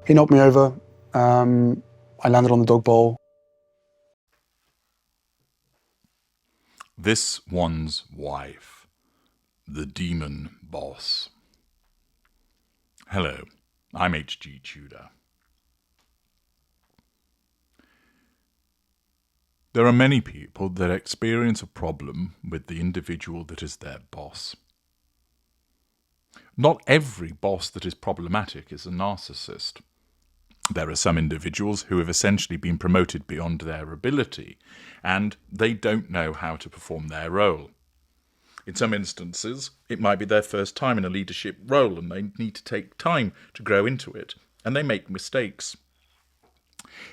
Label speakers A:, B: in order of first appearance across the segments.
A: He knocked me over. I landed on the dog bowl.
B: This one's wife, the demon boss. Hello, I'm H.G. Tudor. There are many people that experience a problem with the individual that is their boss. Not every boss that is problematic is a narcissist. There are some individuals who have essentially been promoted beyond their ability, and they don't know how to perform their role. In some instances, it might be their first time in a leadership role, and they need to take time to grow into it, and they make mistakes.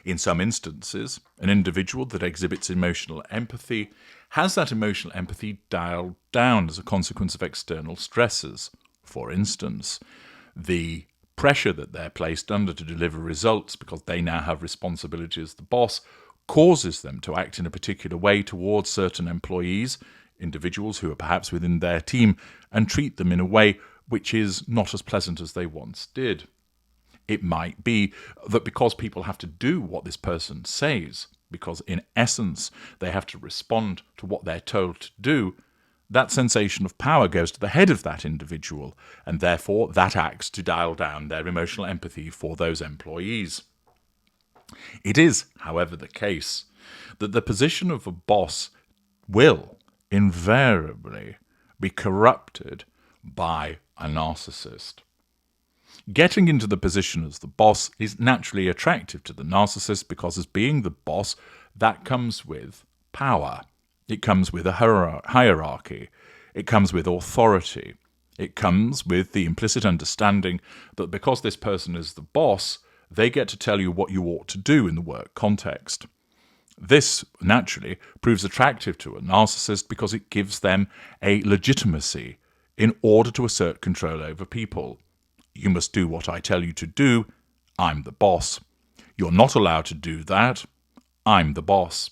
B: In some instances, an individual that exhibits emotional empathy has that emotional empathy dialed down as a consequence of external stresses. For instance, the pressure that they're placed under to deliver results because they now have responsibility as the boss causes them to act in a particular way towards certain employees, individuals who are perhaps within their team, and treat them in a way which is not as pleasant as they once did. It might be that because people have to do what this person says, because in essence they have to respond to what they're told to do, that sensation of power goes to the head of that individual, and therefore that acts to dial down their emotional empathy for those employees. It is, however, the case that the position of a boss will invariably be corrupted by a narcissist. Getting into the position as the boss is naturally attractive to the narcissist because, as being the boss, that comes with power. It comes with a hierarchy. It comes with authority. It comes with the implicit understanding that because this person is the boss, they get to tell you what you ought to do in the work context. This, naturally, proves attractive to a narcissist because it gives them a legitimacy in order to assert control over people. You must do what I tell you to do. I'm the boss. You're not allowed to do that. I'm the boss.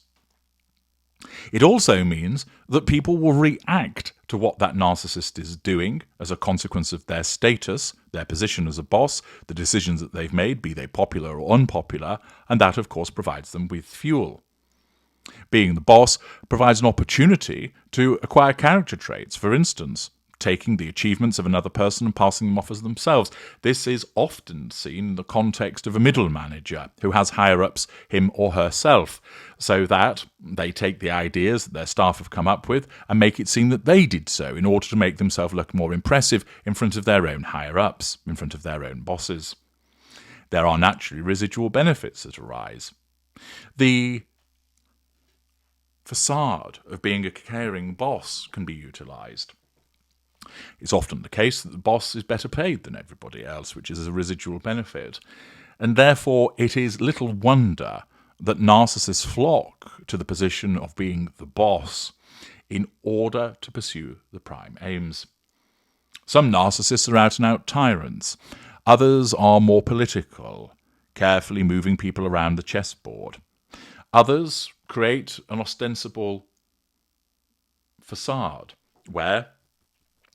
B: It also means that people will react to what that narcissist is doing as a consequence of their status, their position as a boss, the decisions that they've made, be they popular or unpopular, and that, of course, provides them with fuel. Being the boss provides an opportunity to acquire character traits, for instance, taking the achievements of another person and passing them off as themselves. This is often seen in the context of a middle manager who has higher-ups, him or herself, so that they take the ideas that their staff have come up with and make it seem that they did so in order to make themselves look more impressive in front of their own higher-ups, in front of their own bosses. There are naturally residual benefits that arise. The facade of being a caring boss can be utilised. It's often the case that the boss is better paid than everybody else, which is a residual benefit. And therefore, it is little wonder that narcissists flock to the position of being the boss in order to pursue the prime aims. Some narcissists are out-and-out tyrants. Others are more political, carefully moving people around the chessboard. Others create an ostensible facade where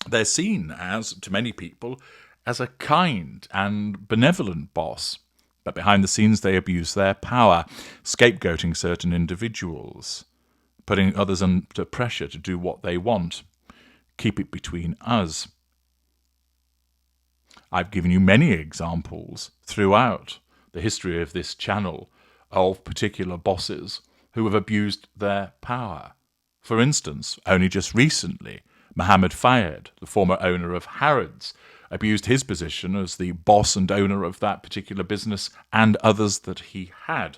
B: they're seen as, to many people, as a kind and benevolent boss. But behind the scenes they abuse their power, scapegoating certain individuals, putting others under pressure to do what they want. Keep it between us. I've given you many examples throughout the history of this channel of particular bosses who have abused their power. For instance, only just recently, Mohammed Fayed, the former owner of Harrods, abused his position as the boss and owner of that particular business and others that he had.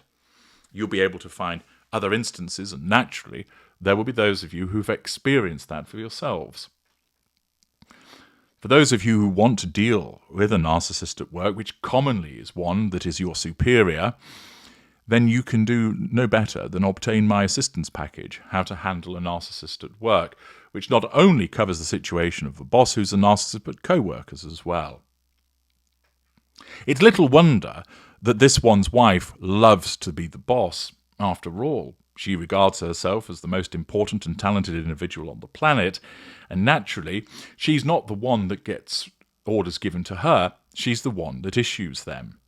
B: You'll be able to find other instances, and naturally, there will be those of you who've experienced that for yourselves. For those of you who want to deal with a narcissist at work, which commonly is one that is your superior, then you can do no better than obtain my assistance package, How to Handle a Narcissist at Work, which not only covers the situation of a boss who's a narcissist, but co-workers as well. It's little wonder that this one's wife loves to be the boss. After all, she regards herself as the most important and talented individual on the planet, and naturally, she's not the one that gets orders given to her, she's the one that issues them.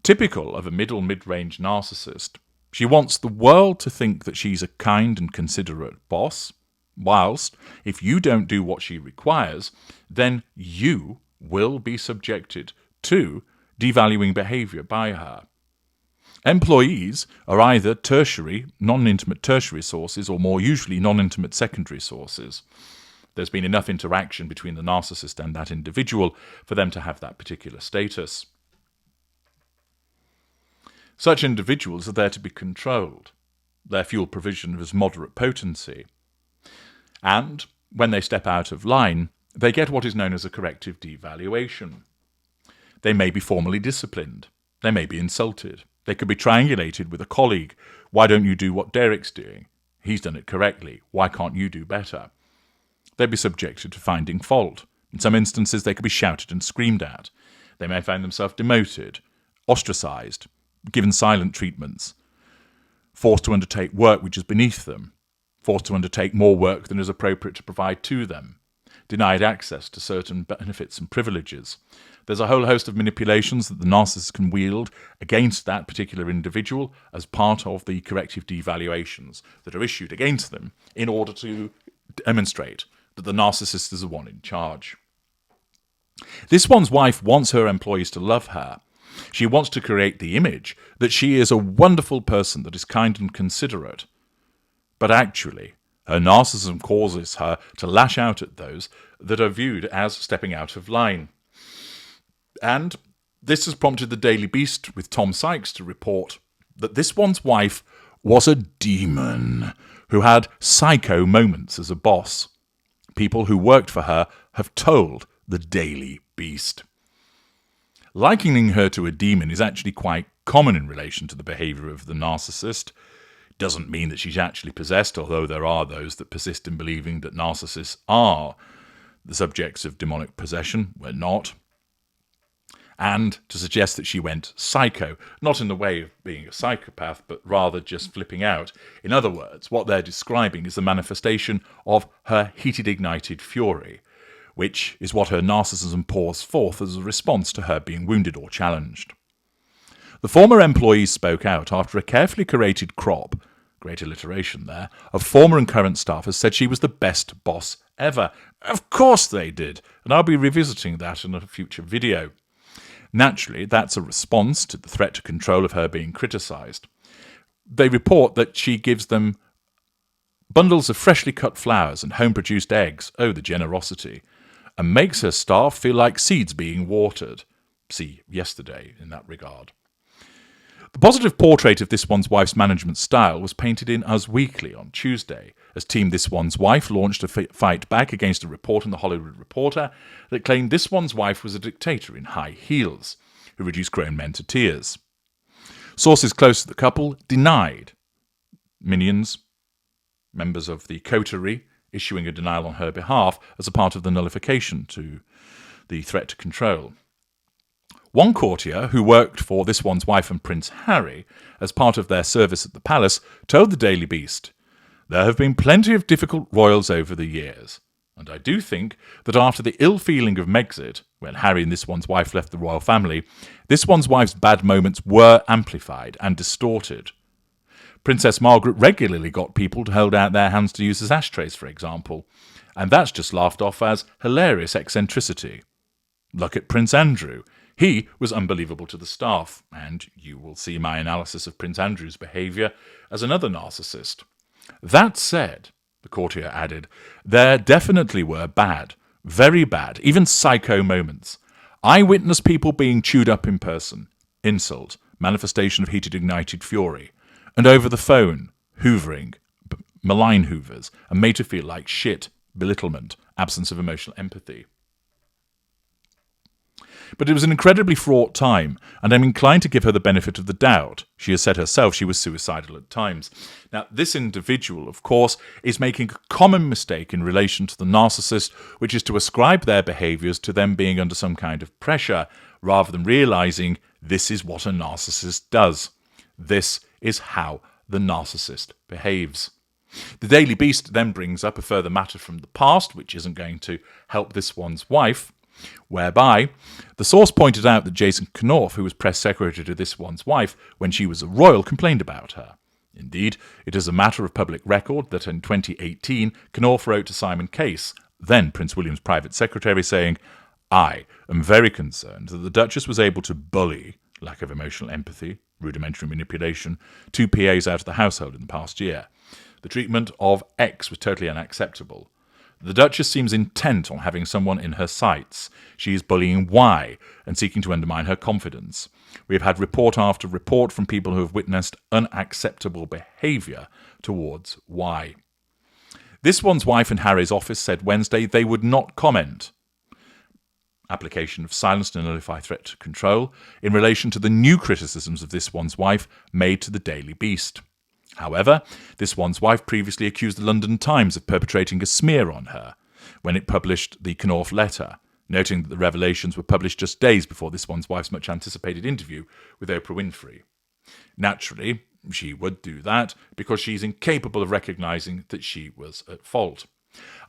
B: Typical of a mid-range narcissist, she wants the world to think that she's a kind and considerate boss, whilst, if you don't do what she requires, then you will be subjected to devaluing behaviour by her. Employees are either tertiary, non-intimate tertiary sources, or more usually non-intimate secondary sources. There's been enough interaction between the narcissist and that individual for them to have that particular status. Such individuals are there to be controlled. Their fuel provision is moderate potency. And when they step out of line, they get what is known as a corrective devaluation. They may be formally disciplined. They may be insulted. They could be triangulated with a colleague. Why don't you do what Derek's doing? He's done it correctly. Why can't you do better? They'd be subjected to finding fault. In some instances, they could be shouted and screamed at. They may find themselves demoted, ostracised, given silent treatments, forced to undertake work which is beneath them, forced to undertake more work than is appropriate to provide to them, denied access to certain benefits and privileges. There's a whole host of manipulations that the narcissist can wield against that particular individual as part of the corrective devaluations that are issued against them in order to demonstrate that the narcissist is the one in charge. This one's wife wants her employees to love her. She wants to create the image that she is a wonderful person that is kind and considerate. But actually, her narcissism causes her to lash out at those that are viewed as stepping out of line. And this has prompted the Daily Beast with Tom Sykes to report that this one's wife was a demon who had psycho moments as a boss. People who worked for her have told the Daily Beast. Likening her to a demon is actually quite common in relation to the behaviour of the narcissist. Doesn't mean that she's actually possessed, although there are those that persist in believing that narcissists are the subjects of demonic possession. We're not. And to suggest that she went psycho, not in the way of being a psychopath, but rather just flipping out. In other words, what they're describing is the manifestation of her heated, ignited fury, which is what her narcissism pours forth as a response to her being wounded or challenged. The former employees spoke out after a carefully curated crop, great alliteration there, of former and current staff has said she was the best boss ever. Of course they did, and I'll be revisiting that in a future video. Naturally, that's a response to the threat to control of her being criticised. They report that she gives them bundles of freshly cut flowers and home-produced eggs, oh the generosity, and makes her staff feel like seeds being watered. See yesterday in that regard. The positive portrait of This One's Wife's management style was painted in Us Weekly on Tuesday, as Team This One's Wife launched a fight back against a report in The Hollywood Reporter that claimed This One's Wife was a dictator in high heels, who reduced grown men to tears. Sources close to the couple denied. Minions, members of the coterie, issuing a denial on her behalf as a part of the nullification to the threat to control. One courtier, who worked for This One's Wife and Prince Harry as part of their service at the palace, told the Daily Beast, "There have been plenty of difficult royals over the years, and I do think that after the ill feeling of Megxit, when Harry and This One's Wife left the royal family, This One's Wife's bad moments were amplified and distorted. Princess Margaret regularly got people to hold out their hands to use as ashtrays, for example, and that's just laughed off as hilarious eccentricity. Look at Prince Andrew. He was unbelievable to the staff, and you will see my analysis of Prince Andrew's behaviour as another narcissist. That said," the courtier added, "there definitely were bad, very bad, even psycho moments. I witnessed people being chewed up in person, insult, manifestation of heated, ignited fury, and over the phone, hoovering, malign hoovers, and made to feel like shit, belittlement, absence of emotional empathy. But it was an incredibly fraught time, and I'm inclined to give her the benefit of the doubt. She has said herself she was suicidal at times." Now, this individual, of course, is making a common mistake in relation to the narcissist, which is to ascribe their behaviours to them being under some kind of pressure, rather than realising this is what a narcissist does. This is how the narcissist behaves. The Daily Beast then brings up a further matter from the past, which isn't going to help This One's Wife. whereby the source pointed out that Jason Knorf, who was press secretary to this one's wife when she was a royal, complained about her. Indeed, it is a matter of public record that in 2018, Knorf wrote to Simon Case, then Prince William's private secretary, saying, "I am very concerned that the Duchess was able to bully, lack of emotional empathy, rudimentary manipulation, 2 PAs out of the household in the past year. The treatment of X was totally unacceptable. The Duchess seems intent on having someone in her sights. She is bullying Y and seeking to undermine her confidence. We have had report after report from people who have witnessed unacceptable behaviour towards Y." This one's wife and Harry's office said Wednesday they would not comment. Application of silence to nullify threat to control in relation to the new criticisms of this one's wife made to the Daily Beast. However, this one's wife previously accused the London Times of perpetrating a smear on her when it published the Knorf letter, noting that the revelations were published just days before this one's wife's much-anticipated interview with Oprah Winfrey. Naturally, she would do that because she's incapable of recognising that she was at fault.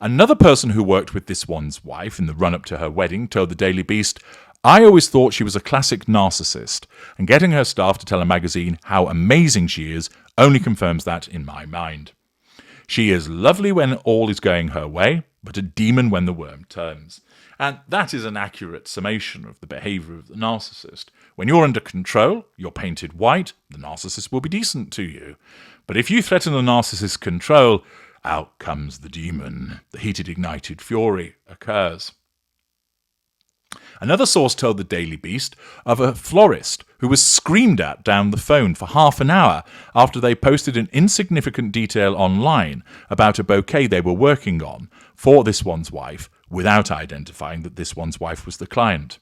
B: Another person who worked with this one's wife in the run-up to her wedding told the Daily Beast, "I always thought she was a classic narcissist, and getting her staff to tell a magazine how amazing she is only confirms that in my mind. She is lovely when all is going her way, but a demon when the worm turns." And that is an accurate summation of the behaviour of the narcissist. When you're under control, you're painted white, the narcissist will be decent to you. But if you threaten the narcissist's control, out comes the demon. The heated, ignited fury occurs. Another source told the Daily Beast of a florist who was screamed at down the phone for half an hour after they posted an insignificant detail online about a bouquet they were working on for this one's wife without identifying that this one's wife was the client.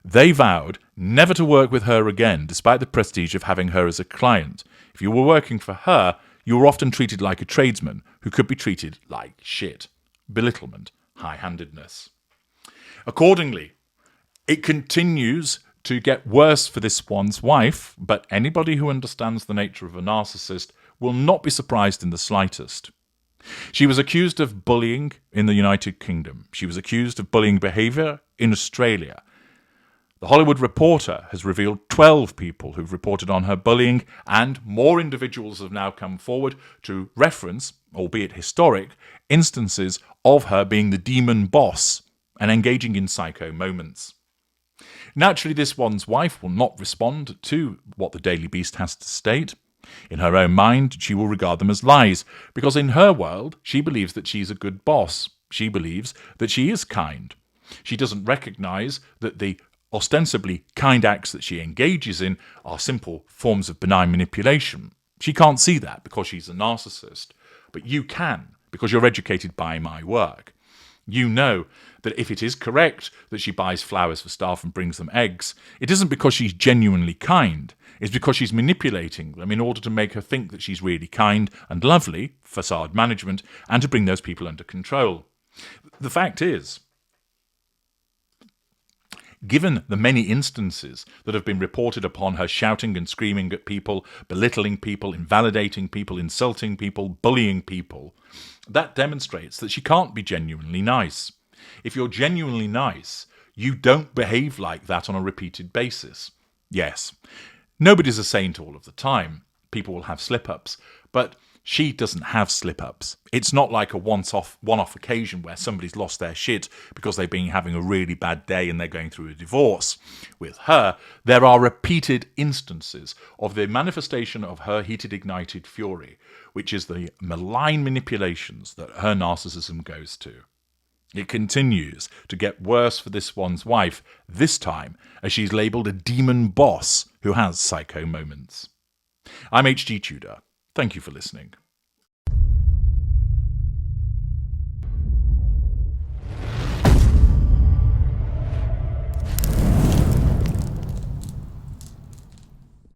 B: They vowed never to work with her again despite the prestige of having her as a client. If you were working for her, you were often treated like a tradesman who could be treated like shit. Belittlement, high-handedness. Accordingly, it continues to get worse for this one's wife, but anybody who understands the nature of a narcissist will not be surprised in the slightest. She was accused of bullying in the United Kingdom. She was accused of bullying behaviour in Australia. The Hollywood Reporter has revealed 12 people who've reported on her bullying, and more individuals have now come forward to reference, albeit historic, instances of her being the demon boss and engaging in psycho moments. Naturally, this one's wife will not respond to what the Daily Beast has to state. In her own mind, she will regard them as lies, because in her world, she believes that she's a good boss. She believes that she is kind. She doesn't recognise that the ostensibly kind acts that she engages in are simple forms of benign manipulation. She can't see that because she's a narcissist. But you can, because you're educated by my work. You know that if it is correct that she buys flowers for staff and brings them eggs, it isn't because she's genuinely kind. It's because she's manipulating them in order to make her think that she's really kind and lovely, facade management, and to bring those people under control. The fact is, given the many instances that have been reported upon her shouting and screaming at people, belittling people, invalidating people, insulting people, bullying people, that demonstrates that she can't be genuinely nice. If you're genuinely nice, you don't behave like that on a repeated basis. Yes, nobody's a saint all of the time. People will have slip-ups, but she doesn't have slip-ups. It's not like a one-off occasion where somebody's lost their shit because they've been having a really bad day and they're going through a divorce. With her, there are repeated instances of the manifestation of her heated, ignited fury, which is the malign manipulations that her narcissism goes to. It continues to get worse for this one's wife, this time as she's labelled a demon boss who has psycho moments. I'm H.G. Tudor. Thank you for listening.